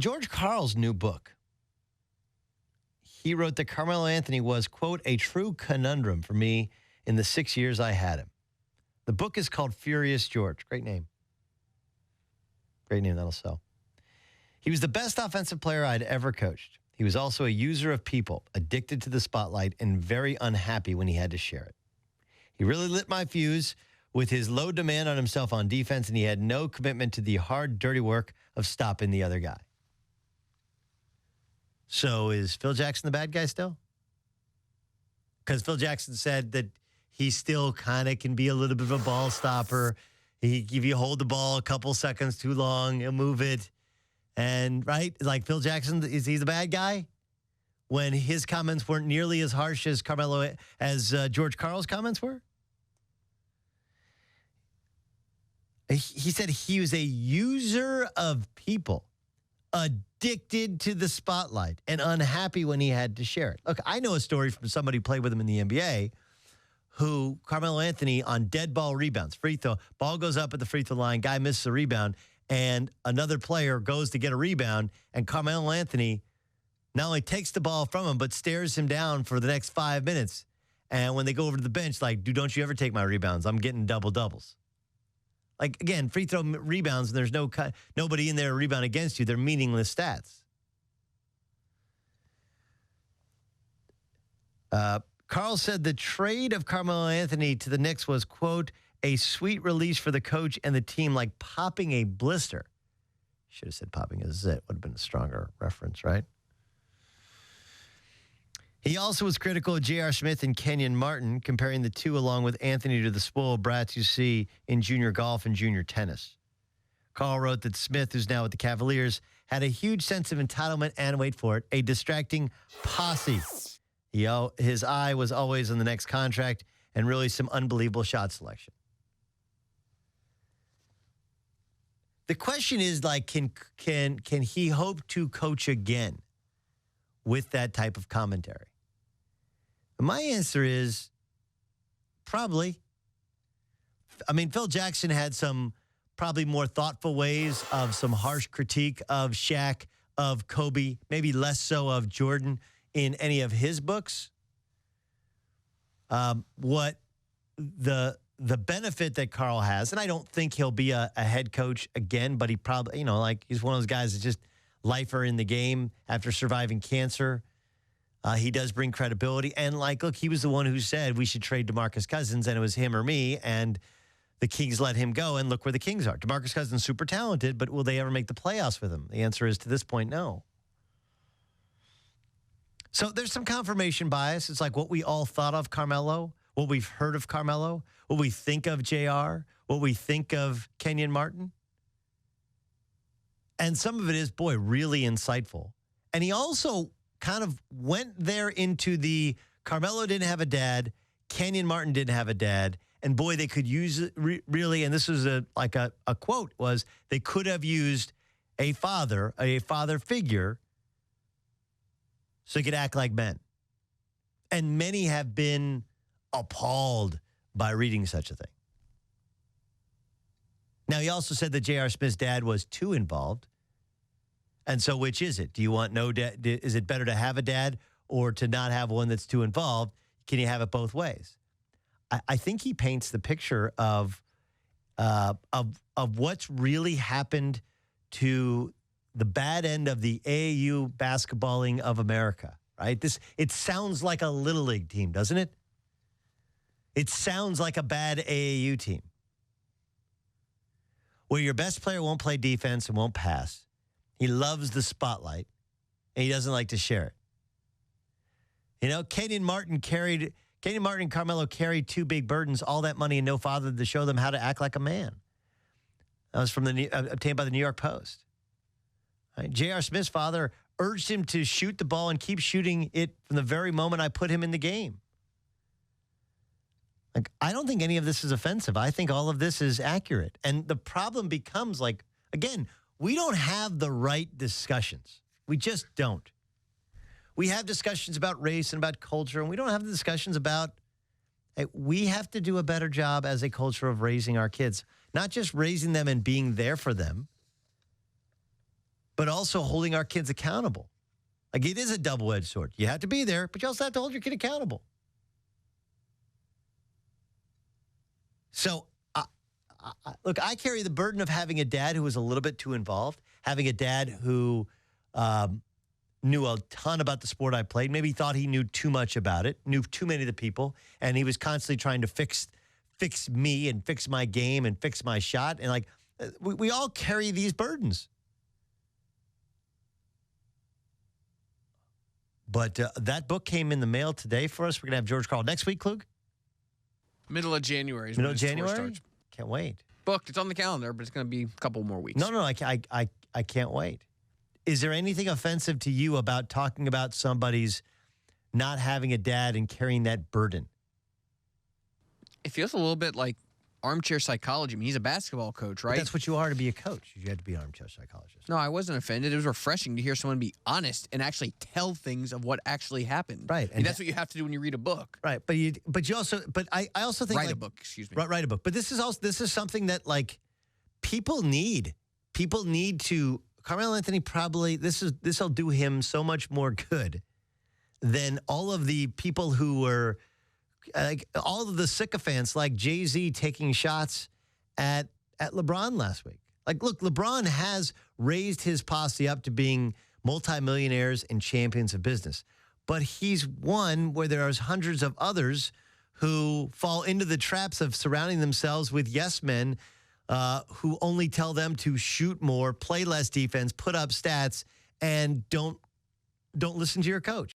George Karl's new book. He wrote that Carmelo Anthony was, quote, a true conundrum for me in the 6 years I had him. The book is called Furious George. Great name. Great name, that'll sell. He was the best offensive player I'd ever coached. He was also a user of people, addicted to the spotlight, and very unhappy when he had to share it. He really lit my fuse with his low demand on himself on defense, and he had no commitment to the hard, dirty work of stopping the other guy. So is Phil Jackson the bad guy still? Because Phil Jackson said that he still kind of can be a little bit of a ball stopper. If you hold the ball a couple seconds too long, he'll move it. And, right, like Phil Jackson, is he the bad guy? When his comments weren't nearly as harsh as George Karl's comments were? He said he was a user of people, addicted to the spotlight, and unhappy when he had to share it. Look, I know a story from somebody who played with him in the NBA who, Carmelo Anthony, on dead ball rebounds, free throw, ball goes up at the free throw line, guy misses a rebound, and another player goes to get a rebound, and Carmelo Anthony not only takes the ball from him, but stares him down for the next 5 minutes. And when they go over to the bench, like, dude, don't you ever take my rebounds. I'm getting double-doubles. Like, again, free throw rebounds, and there's nobody in there to rebound against you. They're meaningless stats. Karl said the trade of Carmelo Anthony to the Knicks was, quote, a sweet release for the coach and the team, like popping a blister. Should have said popping a zit. Would have been a stronger reference, right? He also was critical of J.R. Smith and Kenyon Martin, comparing the two along with Anthony to the spoiled brats you see in junior golf and junior tennis. Karl wrote that Smith, who's now with the Cavaliers, had a huge sense of entitlement and, wait for it, a distracting posse. His eye was always on the next contract and really some unbelievable shot selection. The question is, like, can he hope to coach again with that type of commentary? My answer is probably. I mean, Phil Jackson had some probably more thoughtful ways of some harsh critique of Shaq, of Kobe, maybe less so of Jordan in any of his books. What the benefit that Karl has, and I don't think he'll be a head coach again, but he probably, he's one of those guys that's just lifer in the game after surviving cancer. He does bring credibility. And, look, he was the one who said we should trade DeMarcus Cousins, and it was him or me, and the Kings let him go, and look where the Kings are. DeMarcus Cousins, super talented, but will they ever make the playoffs with him? The answer is, to this point, no. So there's some confirmation bias. It's like what we all thought of Carmelo, what we've heard of Carmelo, what we think of JR, what we think of Kenyon Martin. And some of it is, boy, really insightful. And he also kind of went there into the Carmelo didn't have a dad, Kenyon Martin didn't have a dad, and boy, they could use it really, and this was a quote, was they could have used a father figure so he could act like men. And many have been appalled by reading such a thing. Now, he also said that J.R. Smith's dad was too involved. And so which is it? Do you want no dad? Is it better to have a dad or to not have one that's too involved? Can you have it both ways? I think he paints the picture of what's really happened to the bad end of the AAU basketballing of America, right? It sounds like a Little League team, doesn't it? It sounds like a bad AAU team where your best player won't play defense and won't pass. He loves the spotlight, and he doesn't like to share it. Kenyon Martin and Carmelo carried two big burdens, all that money and no father to show them how to act like a man. That was from obtained by the New York Post. Right? J.R. Smith's father urged him to shoot the ball and keep shooting it from the very moment I put him in the game. I don't think any of this is offensive. I think all of this is accurate. And the problem becomes, again, we don't have the right discussions. We just don't. We have discussions about race and about culture, and we don't have the discussions about, we have to do a better job as a culture of raising our kids. Not just raising them and being there for them, but also holding our kids accountable. Like, it is a double-edged sword. You have to be there, but you also have to hold your kid accountable. So, look, I carry the burden of having a dad who was a little bit too involved, having a dad who knew a ton about the sport I played, maybe thought he knew too much about it, knew too many of the people, and he was constantly trying to fix me and fix my game and fix my shot. And, like, we all carry these burdens. But that book came in the mail today for us. We're going to have George Karl next week, Klug? Middle of January. Middle of January? Can't wait. Booked. It's on the calendar, but it's going to be a couple more weeks. No, I can't wait. Is there anything offensive to you about talking about somebody's not having a dad and carrying that burden? It feels a little bit like armchair psychology. I mean, he's a basketball coach, right? But that's what you are to be a coach. You have to be an armchair psychologist. No, I wasn't offended. It was refreshing to hear someone be honest and actually tell things of what actually happened. Right. And that's what you have to do when you read a book. Right. But I also think write a book, excuse me. Write a book. But this is something that, like, people need. People need to. Carmelo Anthony probably, this'll do him so much more good than all of the people who were, like, all of the sycophants like Jay-Z taking shots at LeBron last week. Like, look, LeBron has raised his posse up to being multimillionaires and champions of business. But he's one where there are hundreds of others who fall into the traps of surrounding themselves with yes men who only tell them to shoot more, play less defense, put up stats, and don't listen to your coach.